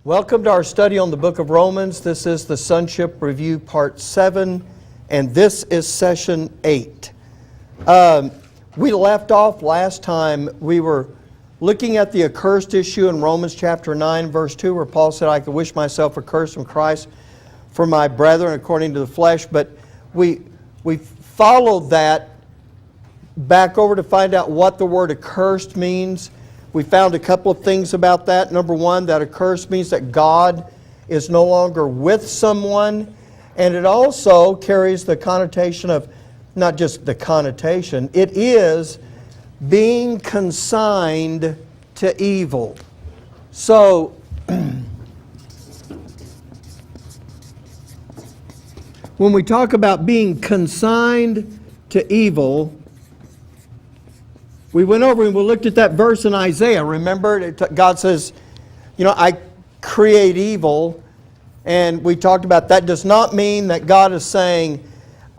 Welcome to our study on the book of Romans. This is the Sonship Review Part 7, and this is Session 8. We left off last time, we were looking at the accursed issue in Romans chapter 9, verse 2, where Paul said, I could wish myself accursed from Christ for my brethren according to the flesh. But we followed that back over to find out what the word accursed means. We found a couple of things about that. Number one, that accursed means that God is no longer with someone. And it also carries the connotation of, not just the connotation, it is being consigned to evil. So, when we talk about being consigned to evil, we went over and we looked at that verse in Isaiah. Remember, God says, I create evil. And we talked about that does not mean that God is saying,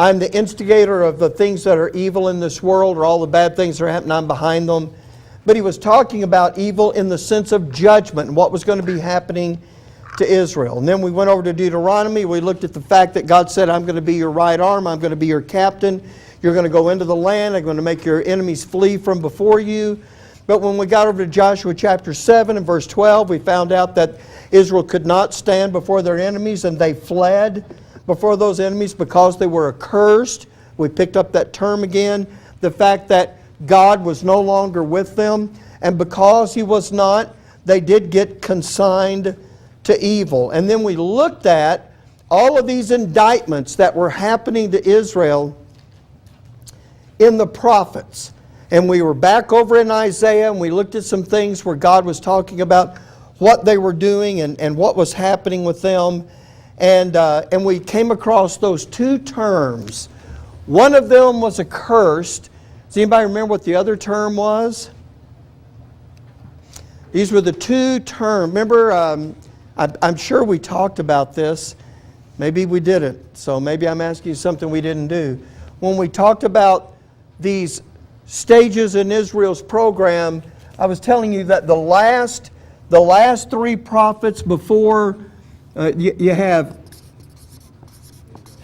I'm the instigator of the things that are evil in this world, or all the bad things that are happening, I'm behind them. But He was talking about evil in the sense of judgment and what was going to be happening to Israel. And then we went over to Deuteronomy. We looked at the fact that God said, I'm going to be your right arm, I'm going to be your captain. You're going to go into the land. I'm going to make your enemies flee from before you. But when we got over to Joshua chapter 7 and verse 12, we found out that Israel could not stand before their enemies, and they fled before those enemies because they were accursed. We picked up that term again. The fact that God was no longer with them. And because He was not, they did get consigned to evil. And then we looked at all of these indictments that were happening to Israel in the prophets. And we were back over in Isaiah, and we looked at some things where God was talking about what they were doing and what was happening with them. And we came across those two terms. One of them was accursed. Does anybody remember what the other term was? These were the two terms. Remember, I'm sure we talked about this. Maybe we didn't. So maybe I'm asking you something we didn't do. When we talked about these stages in Israel's program, I was telling you that the last three prophets before you have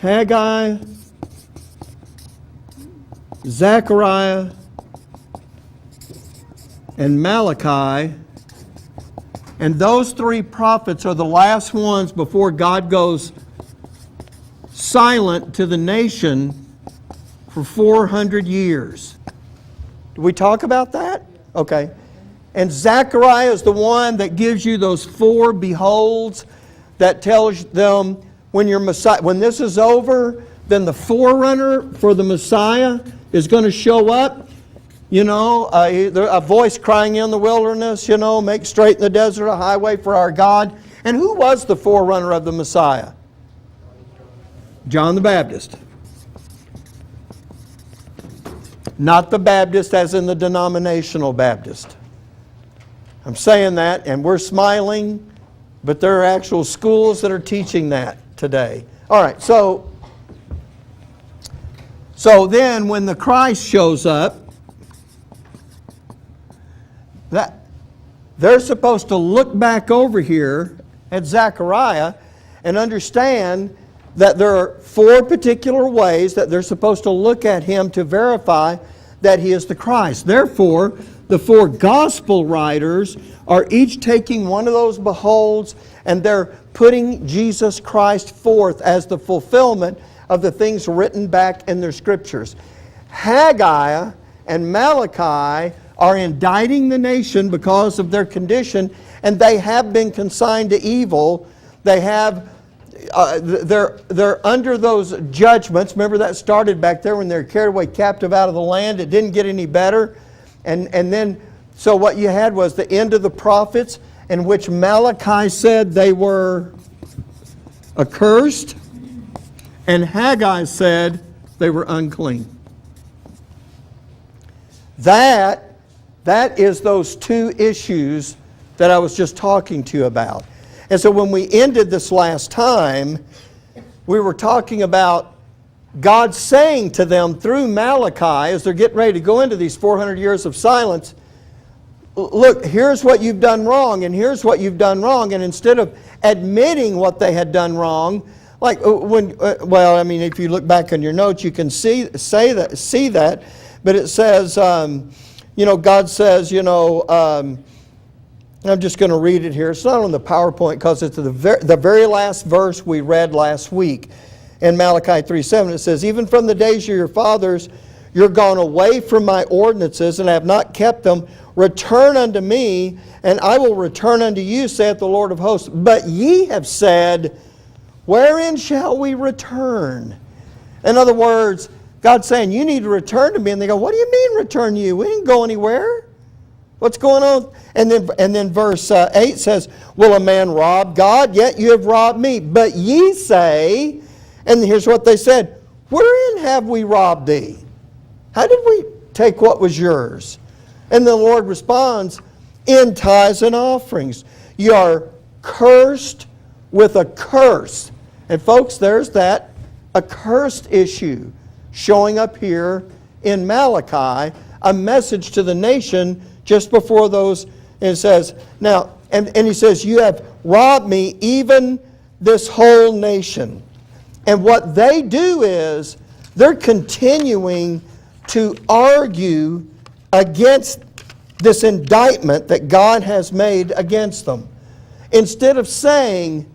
Haggai, Zechariah, and Malachi, and those three prophets are the last ones before God goes silent to the nation for 400 years. Did we talk about that? Okay. And Zechariah is the one that gives you those four beholds that tells them when your Messiah, when this is over, then the forerunner for the Messiah is going to show up. A voice crying in the wilderness, make straight in the desert a highway for our God. And who was the forerunner of the Messiah? John the Baptist. Not the Baptist as in the denominational Baptist. I'm saying that, and we're smiling, but there are actual schools that are teaching that today. All right, so then when the Christ shows up, they're supposed to look back over here at Zechariah and understand that there are four particular ways that they're supposed to look at Him to verify that He is the Christ. Therefore, the four gospel writers are each taking one of those beholds, and they're putting Jesus Christ forth as the fulfillment of the things written back in their scriptures. Haggai and Malachi are indicting the nation because of their condition, and they have been consigned to evil. They have they're under those judgments. Remember that started back there when they were carried away captive out of the land. It didn't get any better. And then, so what you had was the end of the prophets, in which Malachi said they were accursed, and Haggai said they were unclean. That is those two issues that I was just talking to you about. And so when we ended this last time, we were talking about God saying to them through Malachi, as they're getting ready to go into these 400 years of silence, look, here's what you've done wrong, and here's what you've done wrong. And instead of admitting what they had done wrong, like well, I mean, if you look back on your notes, you can see that. But it says, God says, I'm just going to read it here. It's not on the PowerPoint because it's the very last verse we read last week in Malachi 3:7. It says, even from the days of your fathers, you're gone away from my ordinances and have not kept them. Return unto me, and I will return unto you, saith the Lord of hosts. But ye have said, wherein shall we return? In other words, God's saying, you need to return to me. And they go, what do you mean return to you? We didn't go anywhere. What's going on? And then verse 8 says, will a man rob God? Yet you have robbed me. But ye say, and here's what they said, wherein have we robbed thee? How did we take what was yours? And the Lord responds, in tithes and offerings. You are cursed with a curse. And folks, there's that accursed issue showing up here in Malachi, a message to the nation just before those. And it says, now, and he says, you have robbed me, even this whole nation. And what they do is, they're continuing to argue against this indictment that God has made against them. Instead of saying,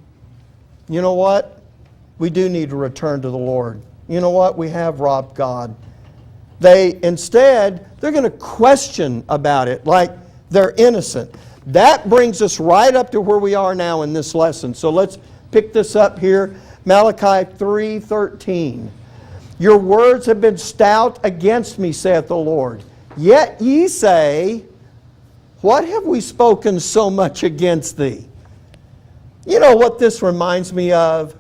you know what? We do need to return to the Lord. You know what? We have robbed God. They're going to question about it like they're innocent. That brings us right up to where we are now in this lesson. So let's pick this up here. Malachi 3:13. Your words have been stout against me, saith the Lord. Yet ye say, what have we spoken so much against thee? You know what this reminds me of?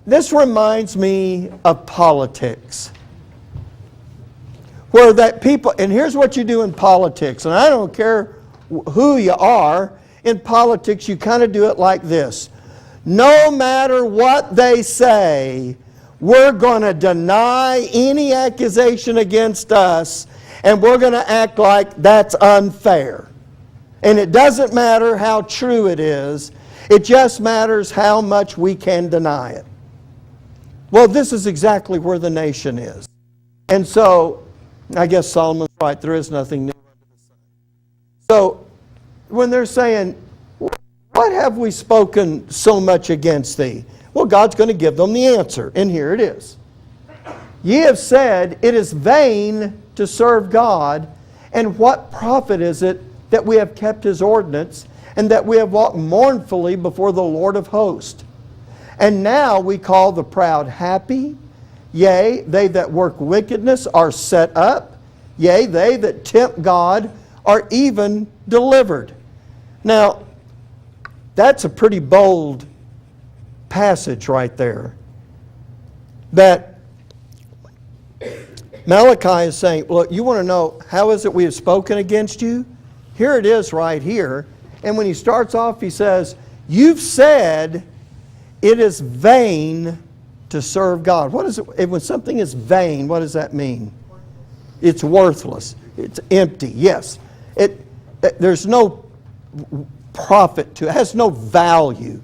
This reminds me of politics. Where that people, and here's what you do in politics, and I don't care who you are, in politics you kind of do it like this. No matter what they say, we're going to deny any accusation against us, and we're going to act like that's unfair. And it doesn't matter how true it is, it just matters how much we can deny it. Well, this is exactly where the nation is. And so, I guess Solomon's right, there is nothing new under the sun. So, when they're saying, what have we spoken so much against thee? Well, God's going to give them the answer, and here it is. Ye have said, it is vain to serve God, and what profit is it that we have kept His ordinance, and that we have walked mournfully before the Lord of hosts? And now we call the proud happy, yea, they that work wickedness are set up, yea, they that tempt God are even delivered. Now, that's a pretty bold passage right there. That Malachi is saying, look, you want to know how is it we have spoken against you? Here it is right here. And when he starts off, he says, you've said it is vain to serve God. What is it? When something is vain, what does that mean? It's worthless. It's empty. Yes. There's no profit to it. It has no value.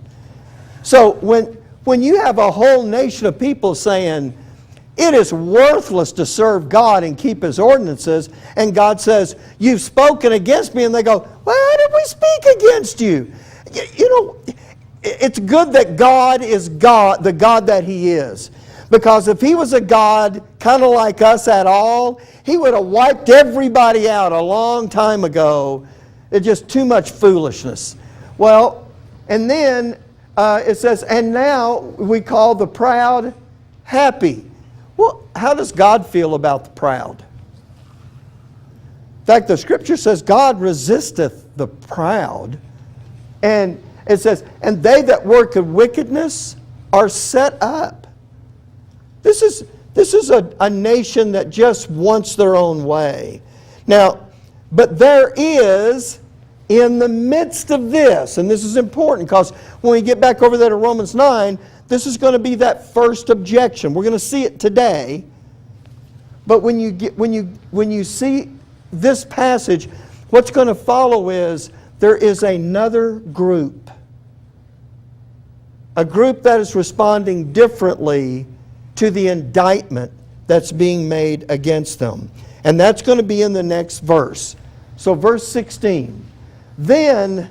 So when you have a whole nation of people saying, it is worthless to serve God and keep His ordinances, and God says, you've spoken against me, and they go, well, how did we speak against you? You know, it's good that God is God, the God that He is. Because if He was a God kind of like us at all, He would have wiped everybody out a long time ago. It's just too much foolishness. Well, and then it says, and now we call the proud happy. Well, how does God feel about the proud? In fact, the Scripture says God resisteth the proud. And it says, and they that work in wickedness are set up. This is a nation that just wants their own way. Now, but there is, in the midst of this, and this is important because when we get back over there to Romans 9, this is going to be that first objection. We're going to see it today. But when you see this passage, what's going to follow is there is another group. A group that is responding differently to the indictment that's being made against them. And that's going to be in the next verse. So verse 16. Then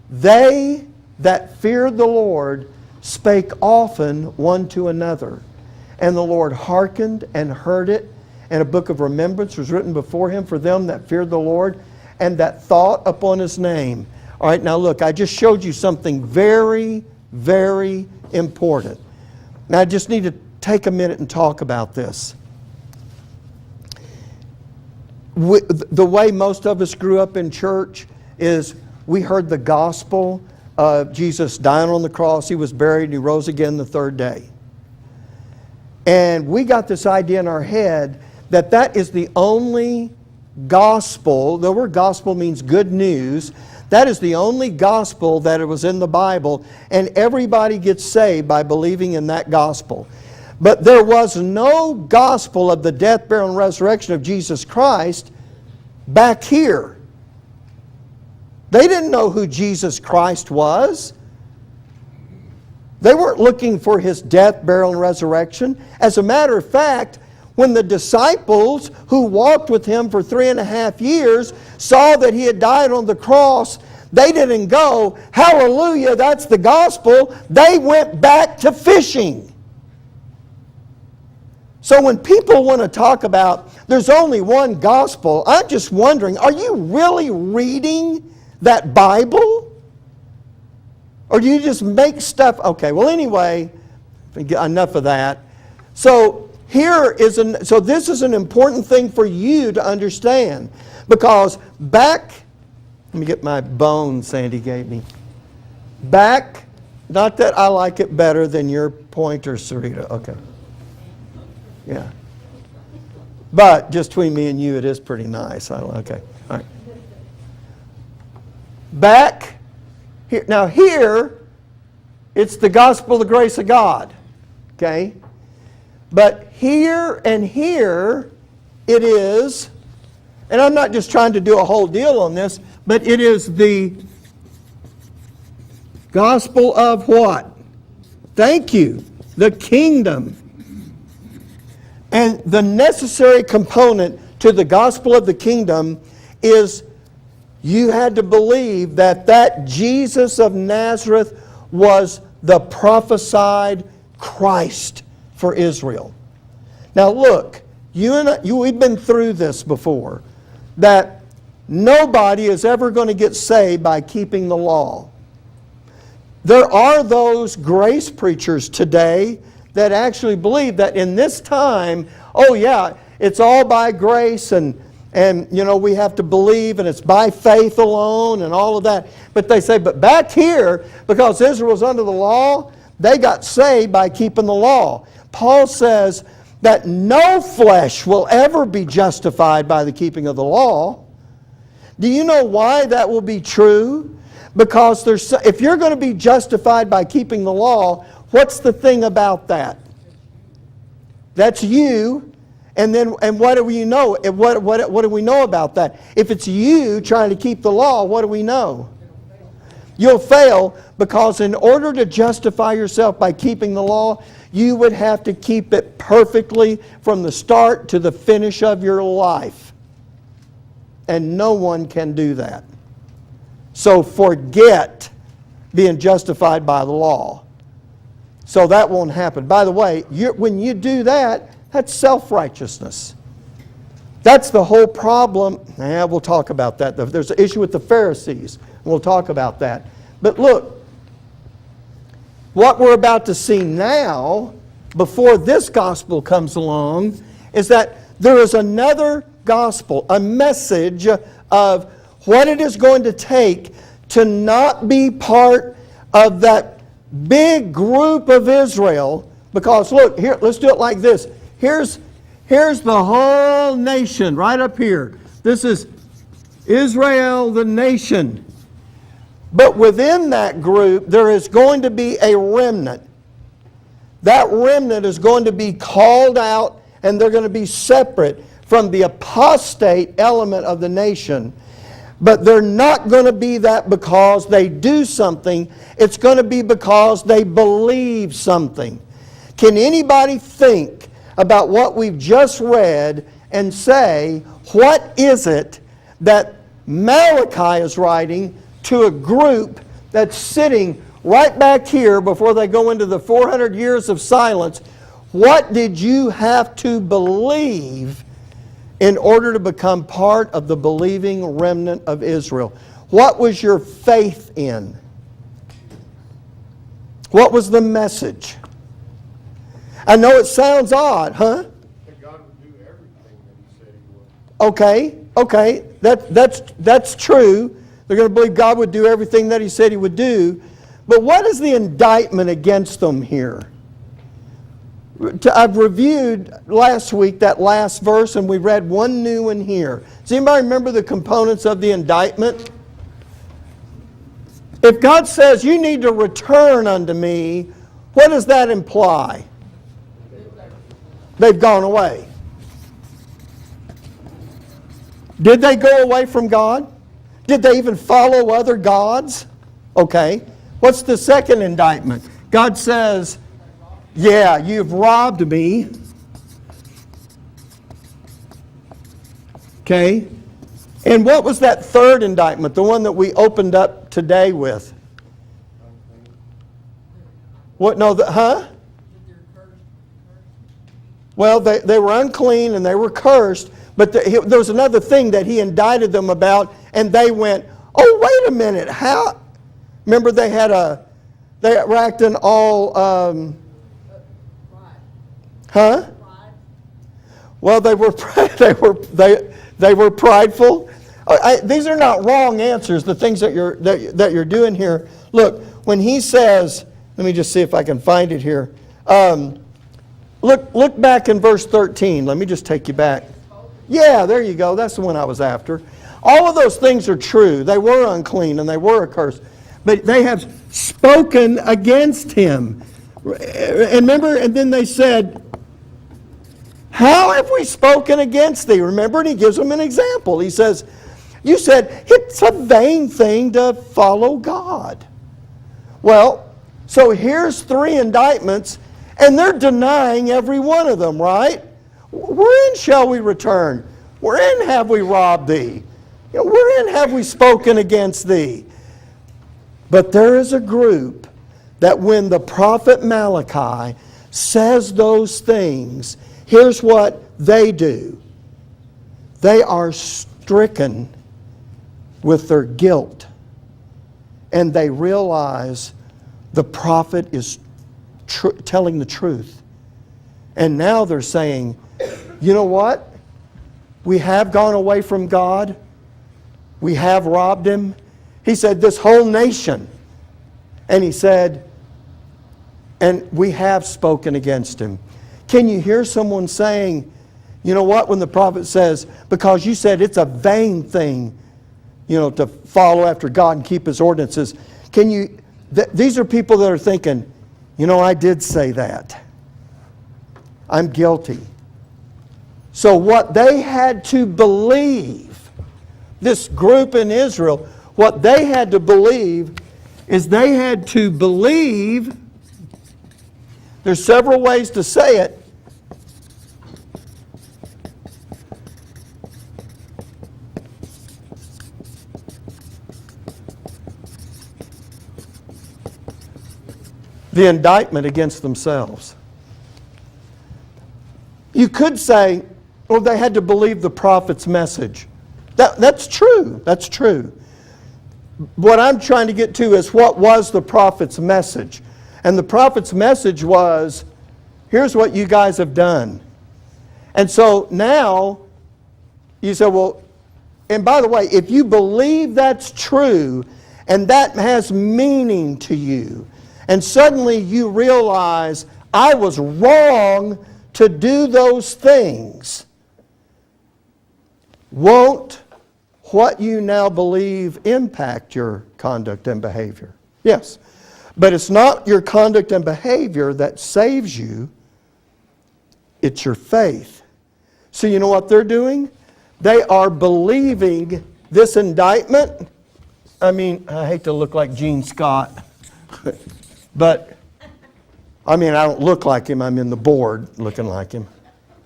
they that feared the Lord spake often one to another. And the Lord hearkened and heard it. And a book of remembrance was written before him for them that feared the Lord and that thought upon his name. All right, now look, I just showed you something very, very important. Now I just need to take a minute and talk about this. The way most of us grew up in church is we heard the gospel of Jesus dying on the cross, he was buried, and he rose again the third day. And we got this idea in our head that that is the only gospel. The word gospel means good news. That is the only gospel that it was in the Bible, and everybody gets saved by believing in that gospel. But there was no gospel of the death, burial, and resurrection of Jesus Christ back here. They didn't know who Jesus Christ was. They weren't looking for his death, burial, and resurrection. As a matter of fact, when the disciples who walked with him for 3.5 years saw that he had died on the cross, they didn't go, hallelujah, that's the gospel. They went back to fishing. So when people want to talk about there's only one gospel, I'm just wondering, are you really reading that Bible? Or do you just make stuff? Okay, well anyway, enough of that. So this is an important thing for you to understand. Because back, let me get my bone Sandy gave me. Back, not that I like it better than your pointer, Sarita. Okay. Yeah. But just between me and you, it is pretty nice. Okay. All right. Back here. Now here, it's the gospel of the grace of God. Okay? But here and here, it is, and I'm not just trying to do a whole deal on this, but it is the gospel of what? Thank you. The kingdom. And the necessary component to the gospel of the kingdom is you had to believe that Jesus of Nazareth was the prophesied Christ for Israel. Now look, we've been through this before, that nobody is ever going to get saved by keeping the law. There are those grace preachers today that actually believe that in this time, oh yeah, it's all by grace and we have to believe and it's by faith alone and all of that. But they say, but back here, because Israel was under the law, they got saved by keeping the law. Paul says that no flesh will ever be justified by the keeping of the law. Do you know why that will be true? Because if you're going to be justified by keeping the law, what's the thing about that? That's you. And what do we know? What do we know about that? If it's you trying to keep the law, what do we know? You'll fail, because in order to justify yourself by keeping the law, you would have to keep it perfectly from the start to the finish of your life. And no one can do that. So forget being justified by the law. So that won't happen. By the way, when you do that, that's self-righteousness. That's the whole problem. We'll talk about that. There's an issue with the Pharisees. We'll talk about that. But look, what we're about to see now, before this gospel comes along, is that there is another gospel, a message of what it is going to take to not be part of that big group of Israel. Because look, here, let's do it like this. Here's the whole nation right up here. This is Israel, the nation. But within that group, there is going to be a remnant. That remnant is going to be called out, and they're going to be separate from the apostate element of the nation. But they're not going to be that because they do something. It's going to be because they believe something. Can anybody think about what we've just read and say, what is it that Malachi is writing to a group that's sitting right back here before they go into the 400 years of silence? What did you have to believe in order to become part of the believing remnant of Israel? What was your faith in? What was the message? I know it sounds odd, huh? That God would do everything that He said He would. Okay, that's true. They're going to believe God would do everything that He said He would do. But what is the indictment against them here? I've reviewed last week that last verse, and we read one new one here. Does anybody remember the components of the indictment? If God says, you need to return unto me, what does that imply? They've gone away. Did they go away from God? Did they even follow other gods? Okay. What's the second indictment? God says, yeah, you've robbed me. Okay. And what was that third indictment, the one that we opened up today with? What? No, Well, they were unclean and they were cursed, but there was another thing that He indicted them about, and they went, oh, wait a minute, how? Remember they were acting all, Well, they were prideful. These are not wrong answers, the things that you're doing here. Look, when He says, let me just see if I can find it here. Look back in verse 13. Let me just take you back. Yeah, there you go. That's the one I was after. All of those things are true. They were unclean and they were accursed. But they have spoken against Him. And remember, and then they said, how have we spoken against Thee? Remember, and He gives them an example. He says, you said, it's a vain thing to follow God. Well, so here's three indictments, and they're denying every one of them, right? Wherein shall we return? Wherein have we robbed Thee? Wherein have we spoken against Thee? But there is a group that when the prophet Malachi says those things, here's what they do. They are stricken with their guilt, and they realize the prophet is telling the truth. And now they're saying, you know what? We have gone away from God. We have robbed Him. He said, this whole nation. And He said, and we have spoken against Him. Can you hear someone saying, you know what, when the prophet says, because you said it's a vain thing, to follow after God and keep His ordinances. These are people that are thinking, I did say that. I'm guilty. So what they had to believe, this group in Israel, what they had to believe is they had to believe, there's several ways to say it, the indictment against themselves. You could say, well, they had to believe the prophet's message. That's true. That's true. What I'm trying to get to is what was the prophet's message? And the prophet's message was, here's what you guys have done. And so now, you say, well, and by the way, if you believe that's true, and that has meaning to you, and suddenly you realize, I was wrong to do those things, won't what you now believe impact your conduct and behavior? Yes. But it's not your conduct and behavior that saves you. It's your faith. So you know what they're doing? They are believing this indictment, I mean, I hate to look like Gene Scott, but, I mean, I don't look like him. I'm in the board looking like him.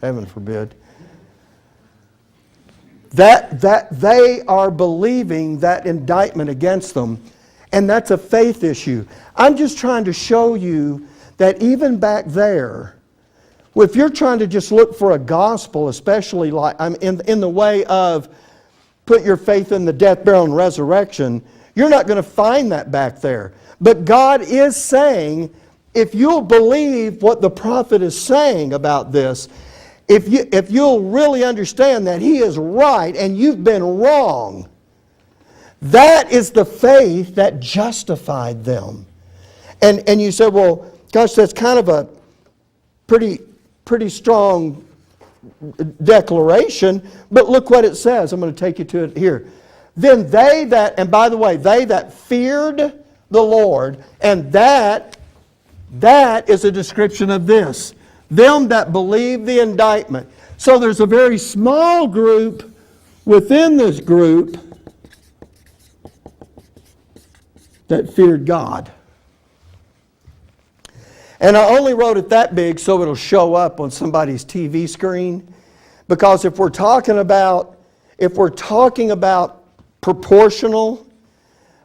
Heaven forbid. That they are believing that indictment against them, and that's a faith issue. I'm just trying to show you that even back there, if you're trying to just look for a gospel, especially like in the way of put your faith in the death, burial, and resurrection, you're not going to find that back there. But God is saying, if you'll believe what the prophet is saying about this, if you'll really understand that he is right and you've been wrong, that is the faith that justified them. And you say, well, gosh, that's kind of a pretty strong declaration, but look what it says. I'm going to take you to it here. Then they that, and by the way, they that feared the Lord, and that is a description of this. Them that believe the indictment. So there's a very small group within this group that feared God. And I only wrote it that big so it'll show up on somebody's TV screen. Because if we're talking about proportional,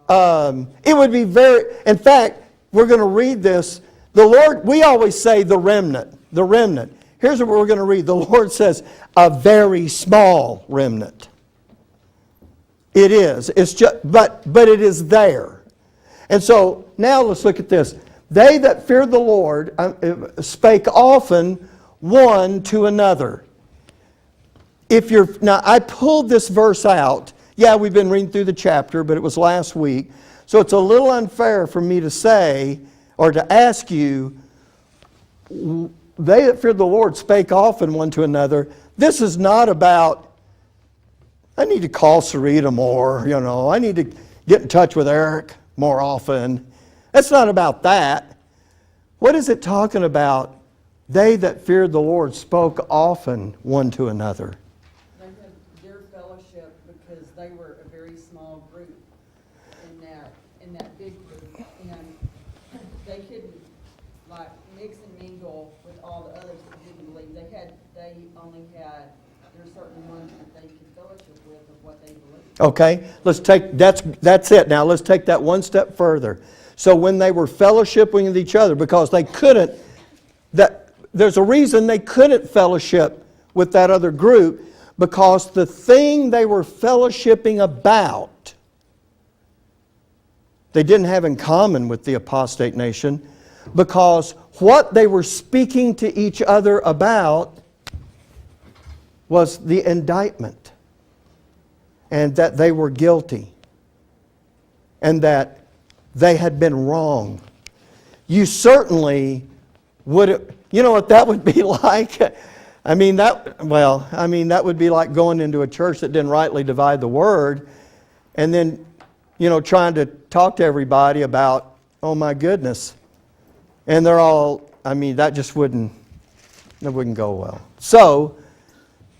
it would be very, in fact, we're going to read this. The Lord, we always say the remnant. The remnant. Here's what we're going to read. The Lord says, a very small remnant. It is. It's just, but it is there. And so now let's look at this. They that feared the Lord spake often one to another. Now I pulled this verse out. Yeah, we've been reading through the chapter, but it was last week. So it's a little unfair for me to say or to ask you, they that feared the Lord spake often one to another. This is not about, I need to call Sarita more, I need to get in touch with Eric more often. It's not about that. What is it talking about? They that feared the Lord spoke often one to another. They had their fellowship because they were a very small group in that big group, and they couldn't like mix and mingle with all the others that didn't believe. They only had their certain ones that they could fellowship with of what they believed. Okay, let's take that's it. Now let's take that one step further. So when they were fellowshipping with each other, because they couldn't, there's a reason they couldn't fellowship with that other group, because the thing they were fellowshipping about, they didn't have in common with the apostate nation, because what they were speaking to each other about was the indictment, and that they were guilty, and that they had been wrong. You certainly would, you know what that would be like? That would be like going into a church that didn't rightly divide the word, and then, trying to talk to everybody about, oh my goodness. And they're all, that just wouldn't go well. So,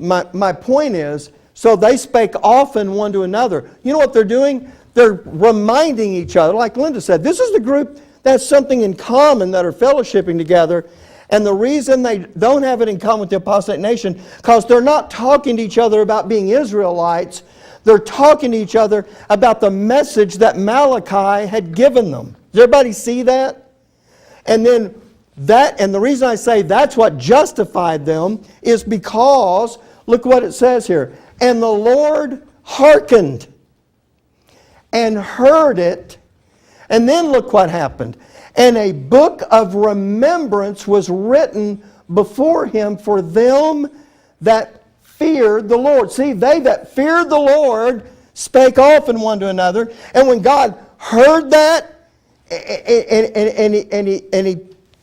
my point is, so they spake often one to another. You know what they're doing? They're reminding each other, like Linda said, this is the group that has something in common, that are fellowshipping together. And the reason they don't have it in common with the apostate nation, because they're not talking to each other about being Israelites. They're talking to each other about the message that Malachi had given them. Does everybody see that? And then and the reason I say that's what justified them is because, look what it says here. And the Lord hearkened and heard it. And then look what happened. And a book of remembrance was written before him for them that feared the Lord. See, they that feared the Lord spake often one to another. And when God heard that, and he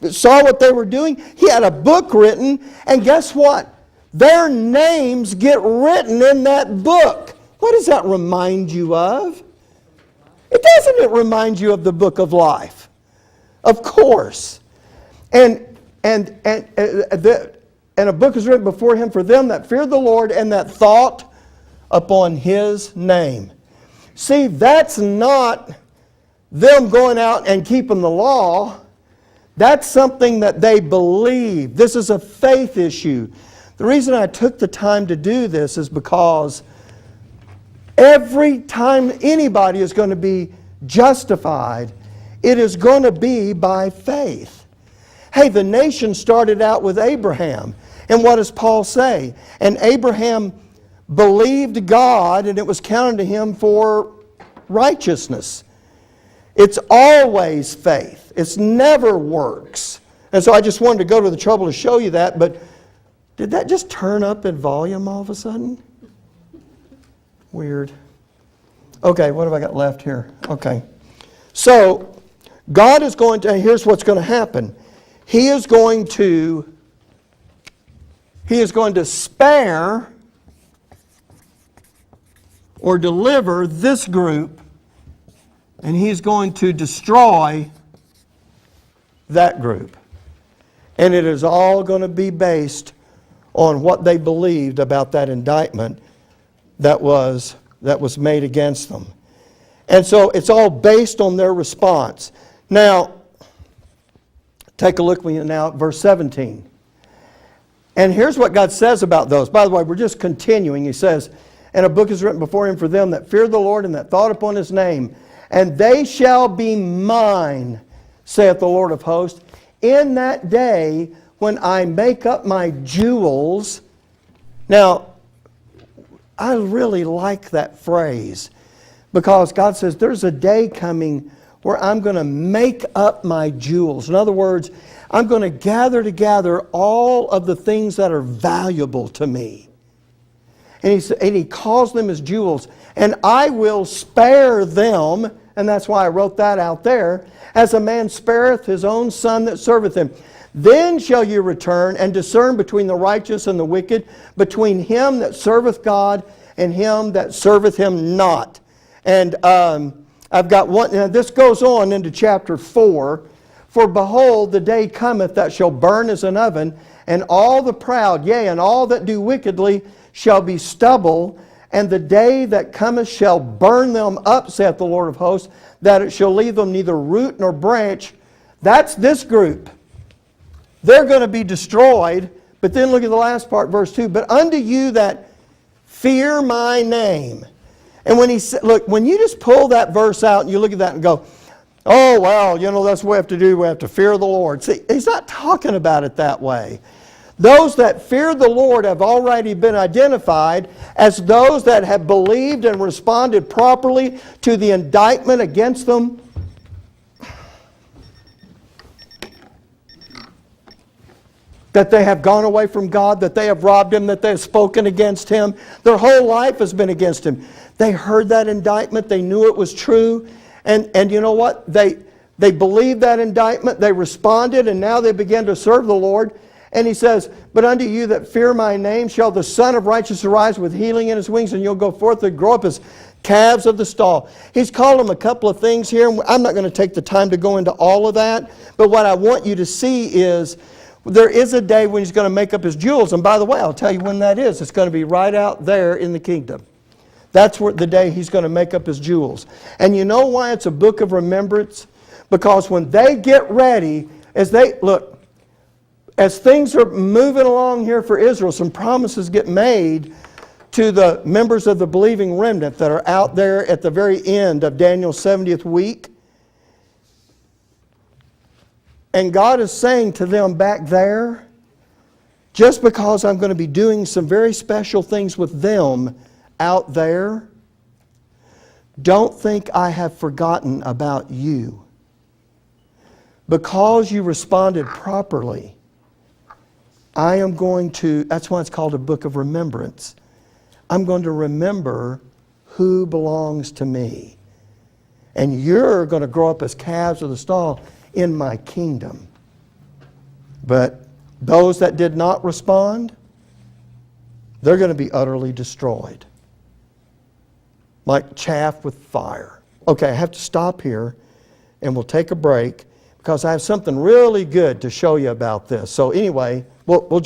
saw what they were doing, he had a book written. And guess what? Their names get written in that book. What does that remind you of? Doesn't it remind you of the book of life? Of course. And a book is written before him for them that feared the Lord and that thought upon his name. See, that's not them going out and keeping the law. That's something that they believe. This is a faith issue. The reason I took the time to do this is because every time anybody is going to be justified, it is going to be by faith. Hey, the nation started out with Abraham. And what does Paul say? And Abraham believed God, and it was counted to him for righteousness. It's always faith. It's never works. And so I just wanted to go to the trouble to show you that, but did that just turn up in volume all of a sudden? Weird. Okay, what have I got left here? Okay. So, God is going to, here's what's going to happen. He is going to spare or deliver this group, and He's going to destroy that group. And it is all going to be based on what they believed about that indictment that was made against them. And so it's all based on their response. Now, take a look now at verse 17. And here's what God says about those. By the way, we're just continuing. He says, and a book is written before him for them that fear the Lord and that thought upon his name. And they shall be mine, saith the Lord of hosts, in that day when I make up my jewels. Now, I really like that phrase because God says there's a day coming where I'm going to make up my jewels. In other words, I'm going to gather together all of the things that are valuable to me. And he calls them his jewels. And I will spare them, and that's why I wrote that out there, as a man spareth his own son that serveth him. Then shall you return and discern between the righteous and the wicked, between him that serveth God and him that serveth him not. And I've got one, now this goes on into chapter 4. For behold, the day cometh that shall burn as an oven, and all the proud, yea, and all that do wickedly shall be stubble, and the day that cometh shall burn them up, saith the Lord of hosts, that it shall leave them neither root nor branch. That's this group. They're going to be destroyed. But then look at the last part, verse 2. But unto you that fear my name. And when he said, look, when you just pull that verse out and you look at that and go, oh, well, that's what we have to do. We have to fear the Lord. See, he's not talking about it that way. Those that fear the Lord have already been identified as those that have believed and responded properly to the indictment against them. That they have gone away from God, that they have robbed Him, that they have spoken against Him. Their whole life has been against Him. They heard that indictment. They knew it was true. And you know what? They believed that indictment. They responded, and now they began to serve the Lord. And he says, but unto you that fear my name shall the Son of Righteousness arise with healing in his wings, and you'll go forth and grow up as calves of the stall. He's called them a couple of things here. I'm not going to take the time to go into all of that. But what I want you to see is there is a day when he's going to make up his jewels. And by the way, I'll tell you when that is. It's going to be right out there in the kingdom. That's the day he's going to make up his jewels. And you know why it's a book of remembrance? Because when they get ready, as things are moving along here for Israel, some promises get made to the members of the believing remnant that are out there at the very end of Daniel's 70th week. And God is saying to them back there, just because I'm going to be doing some very special things with them out there, don't think I have forgotten about you. Because you responded properly, I am going to, that's why it's called a book of remembrance. I'm going to remember who belongs to me. And you're going to grow up as calves of the stall in my kingdom. But those that did not respond, they're going to be utterly destroyed. Like chaff with fire. Okay, I have to stop here and we'll take a break because I have something really good to show you about this. So anyway, we'll just